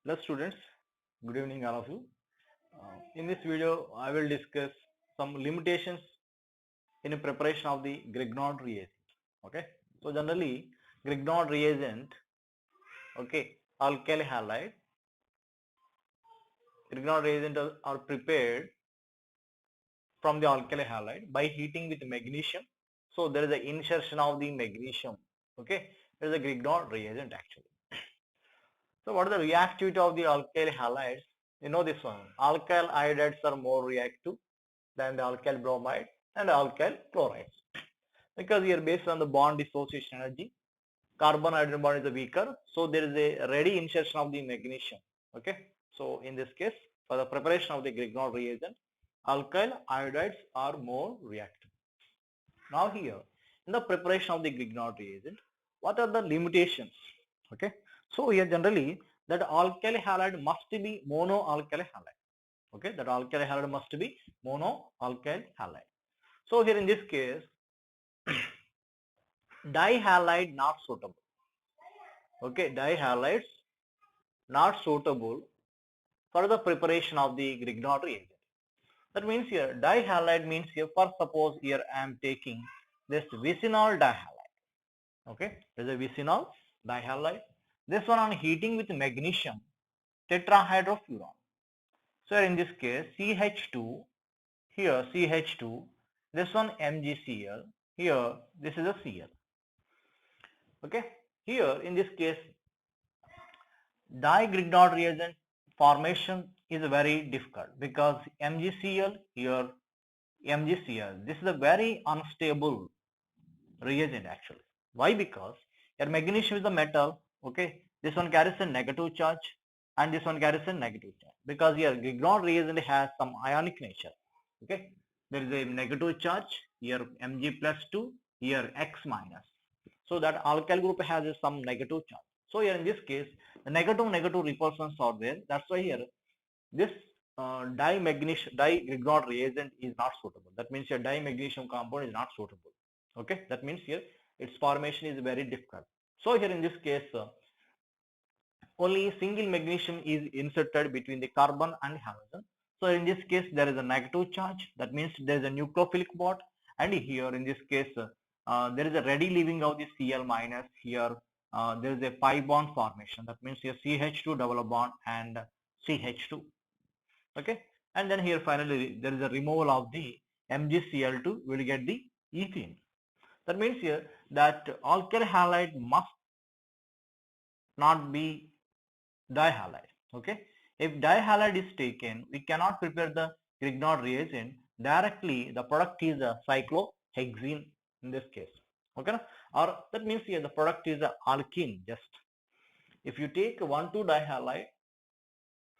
Hello students, good evening all of you. In this video, I will discuss some limitations in preparation of the Grignard reagent. Okay, so generally Grignard reagent, okay, alkyl halide, Grignard reagent are prepared from the alkyl halide by heating with magnesium. So there is an insertion of the magnesium. Okay, there is a Grignard reagent actually. So what is the reactivity of the alkyl halides? You know this one. Alkyl iodides are more reactive than the alkyl bromide and alkyl chlorides. Because here based on the bond dissociation energy, carbon hydrogen bond is weaker. So there is a ready insertion of the magnesium. Okay. So in this case, for the preparation of the Grignard reagent, alkyl iodides are more reactive. Now here, in the preparation of the Grignard reagent, what are the limitations? Okay. So here generally that alkyl halide must be mono alkyl halide. Okay, that alkyl halide must be mono alkyl halide. So here in this case, dihalide not suitable. Okay, dihalides not suitable for the preparation of the Grignard reagent. That means here dihalide means here, for suppose here I am taking this vicinal dihalide. Okay, there is a vicinal dihalide. This one on heating with magnesium tetrahydrofuran. So in this case CH2, here CH2, this one MgCl, here this is a Cl. Okay, here in this case Di-Grignard reagent formation is very difficult because MgCl here MgCl, this is a very unstable reagent actually. Why? Because your magnesium is a metal, okay, this one carries a negative charge and this one carries a negative charge because here Grignard reagent has some ionic nature. Okay, there is a negative charge here Mg plus 2, here X minus. So that alkyl group has some negative charge. So here in this case, the negative repulsions are there. That's why here this di-Grignard reagent is not suitable. That means your di-magnesium compound is not suitable. Okay, that means here its formation is very difficult. So here in this case, only single magnesium is inserted between the carbon and halogen. So in this case, there is a negative charge. That means there is a nucleophilic bond. And here in this case, there is a ready leaving of the Cl minus. Here there is a pi bond formation. That means here CH2 double bond and CH2. Okay. And then here finally there is a removal of the MgCl2. We will get the ethene. That means here that alkyl halide must not be dihalide. Okay, if dihalide is taken, we cannot prepare the Grignard reagent directly. The product is a cyclohexene in this case. Okay, or that means here the product is a alkene. Just if you take 1,2-dihalide,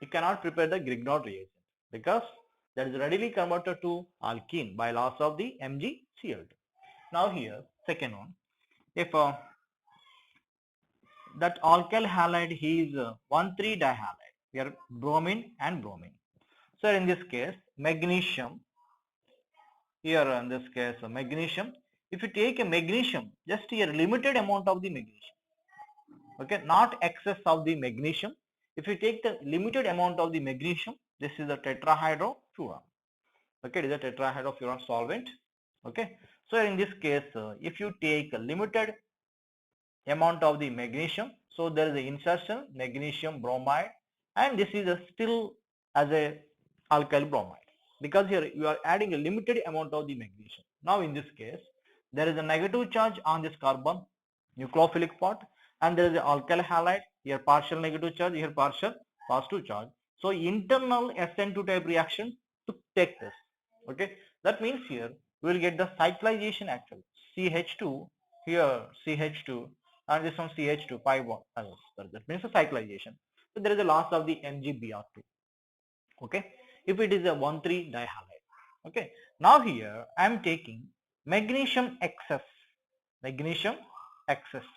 you cannot prepare the Grignard reagent because that is readily converted to alkene by loss of the MgCl2. Now here second one, if that alkyl halide is 1,3-dihalide. We are bromine and bromine. So in this case, magnesium, here in this case, magnesium, if you take a magnesium, just here limited amount of the magnesium, okay, not excess of the magnesium. If you take the limited amount of the magnesium, this is a tetrahydrofuran. Okay, it is a tetrahydrofuran solvent. Okay, so in this case, if you take a limited amount of the magnesium, so there is a insertion magnesium bromide, and this is a still as a alkyl bromide because here you are adding a limited amount of the magnesium. Now in this case there is a negative charge on this carbon nucleophilic part and there is an alkyl halide, here partial negative charge, here partial positive charge. So internal SN2 type reaction to take this. Okay, that means here we will get the cyclization actually. CH2, here CH2 and this one CH2 pi bond. That means a cyclization. So there is a loss of the MgBr2. Okay, if it is a 1,3-dihalide. Okay, now here I am taking magnesium excess,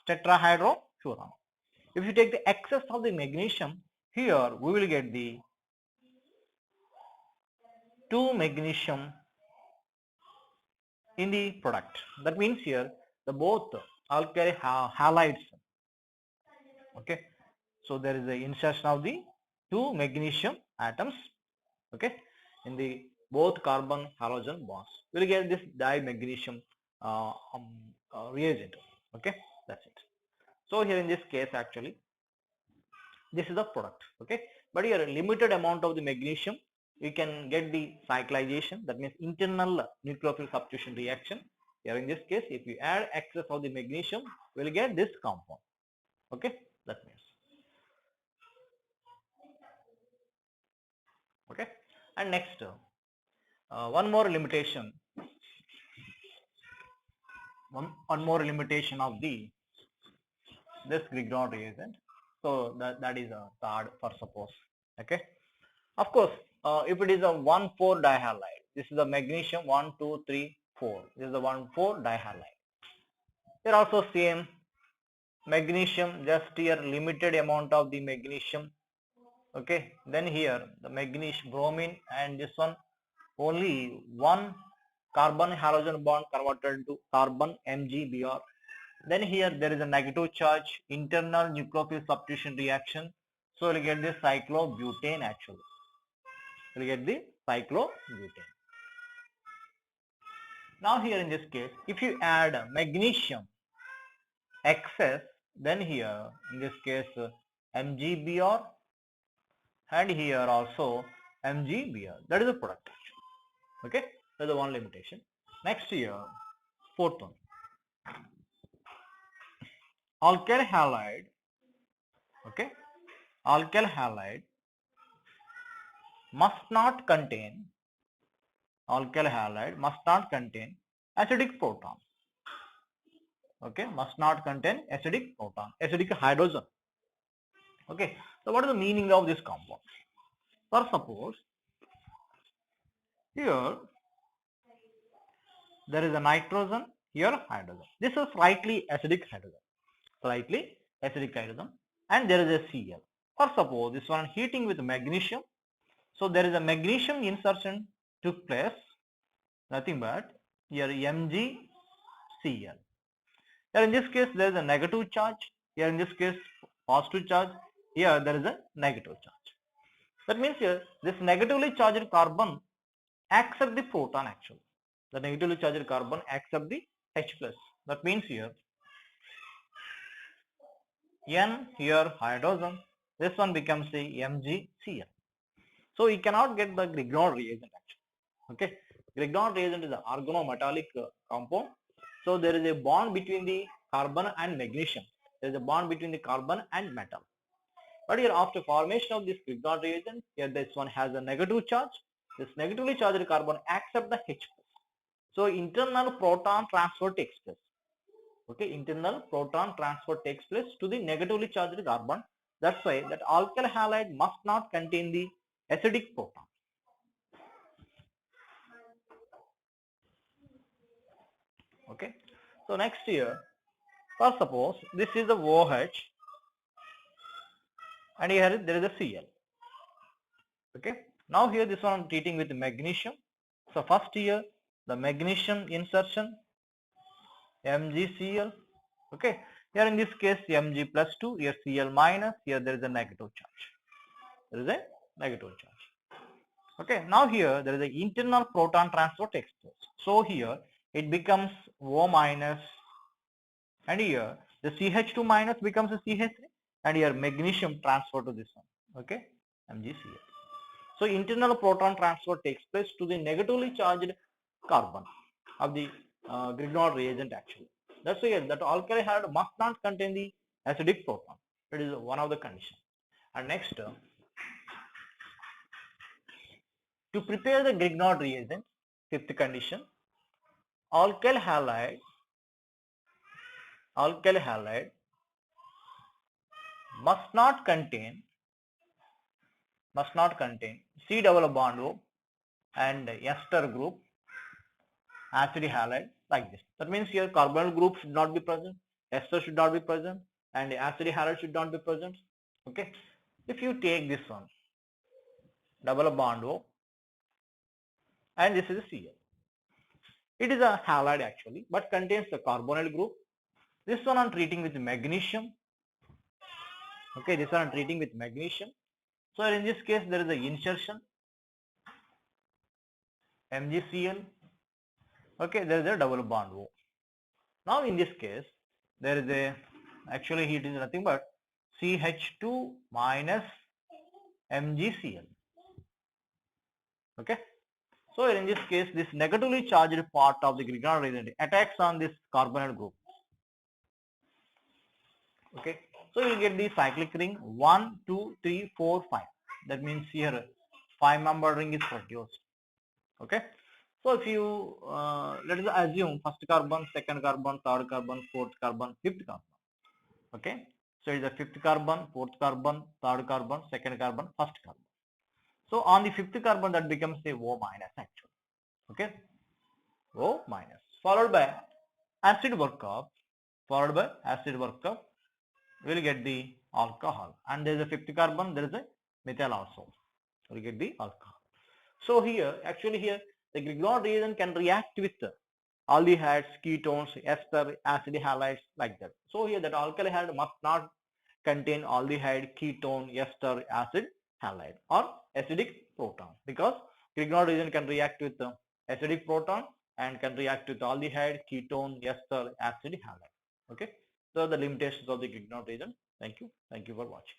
tetrahydrofuran. If you take the excess of the magnesium, here we will get the 2 magnesium in the product. That means here the both alkyl halides. Okay, so there is a insertion of the two magnesium atoms, okay, in the both carbon halogen bonds. We'll get this dimagnesium reagent. Okay, that's it. So here in this case, actually, this is the product. Okay, but here a limited amount of the magnesium, we can get the cyclization. That means internal nucleophile substitution reaction. Here in this case, if you add excess of the magnesium, we'll get this compound. Okay, that means. Okay, and next, one more limitation. One more limitation of the this Grignard reagent. So that is a third for suppose. Okay. Of course, if it is a 1,4 dihalide, this is the magnesium 1, 2, 3, 4. This is the 1,4 dihalide. Here also same magnesium, just here limited amount of the magnesium. Okay. Then here the magnesium bromine and this one only one carbon halogen bond converted to carbon MgBr. Then here there is a negative charge, internal nucleophile substitution reaction. So we'll get the cyclobutane actually. We'll get the cyclobutane. Now here in this case, if you add magnesium excess, then here in this case MgBr and here also MgBr. That is the product actually. Okay, that's the one limitation. Next here, fourth one. Alkyl halide, okay, alkyl halide must not contain acidic proton. Okay, must not contain acidic proton, acidic hydrogen. Okay, so what is the meaning of this compound? For suppose here there is a nitrogen, here hydrogen. This is slightly acidic hydrogen, and there is a Cl. Or suppose this one heating with magnesium. So there is a magnesium insertion took place, nothing but here MgCl. Here in this case there is a negative charge, here in this case positive charge, here there is a negative charge. That means here this negatively charged carbon accept the proton actually. The negatively charged carbon accept the H plus. That means here N here hydrogen, this one becomes the MgCl. So we cannot get the Grignard reagent actually. Okay, Grignard reagent is an organometallic compound. So there is a bond between the carbon and magnesium. There is a bond between the carbon and metal. But here after formation of this Grignard reagent, here this one has a negative charge. This negatively charged carbon accept the H plus. So internal proton transfer takes place. Okay, internal proton transfer takes place to the negatively charged carbon. That's why that alkyl halide must not contain the acidic proton. Okay, so next here, for suppose this is the OH and here there is a Cl. Okay, now here this one I'm treating with magnesium. So first here the magnesium insertion MgCl. Okay, here in this case Mg plus 2, here Cl minus, here there is a negative charge. There is a negative charge. Okay, now here there is an internal proton transfer takes place. So here it becomes O minus, and here the CH2 minus becomes a CH3, and here magnesium transfer to this one. Okay, MgCl. So internal proton transfer takes place to the negatively charged carbon of the Grignard reagent actually. That's why that alkyl halide must not contain the acidic proton. It is one of the conditions. And next, to prepare the Grignard reagent, fifth condition, alkyl halide must not contain C double bond O and ester group acid halide like this. That means here carbonyl group should not be present, ester should not be present, and acid halide should not be present. Okay, if you take this one double bond O and this is a Cl. It is a halide actually, but contains the carbonyl group. This one I'm treating with magnesium. Okay, this one I'm treating with magnesium. So in this case there is a insertion MgCl. Okay, there is a double bond O. Now in this case there is a, actually it is nothing but CH2 minus MgCl. Okay. So in this case, this negatively charged part of the Grignard reagent attacks on this carbonyl group. Okay. So you get the cyclic ring 1, 2, 3, 4, 5. That means here 5-member ring is produced. Okay. So if you let us assume first carbon, second carbon, third carbon, fourth carbon, fifth carbon. Okay. So it is the fifth carbon, fourth carbon, third carbon, second carbon, first carbon. So on the fifth carbon that becomes a O minus actually. Okay. O minus followed by acid workup, we'll get the alcohol, and there is a fifth carbon, there is a methyl also, we'll get the alcohol. So here actually here the Grignard reagent can react with aldehydes, ketones, ester, acid halides like that. So here that alkali halide must not contain aldehyde, ketone, ester, acid halide or acidic proton, because Grignard reagent can react with acidic proton and can react with aldehyde, ketone, ester, acid halide. Okay. So the limitations of the Grignard reagent. Thank you. Thank you for watching.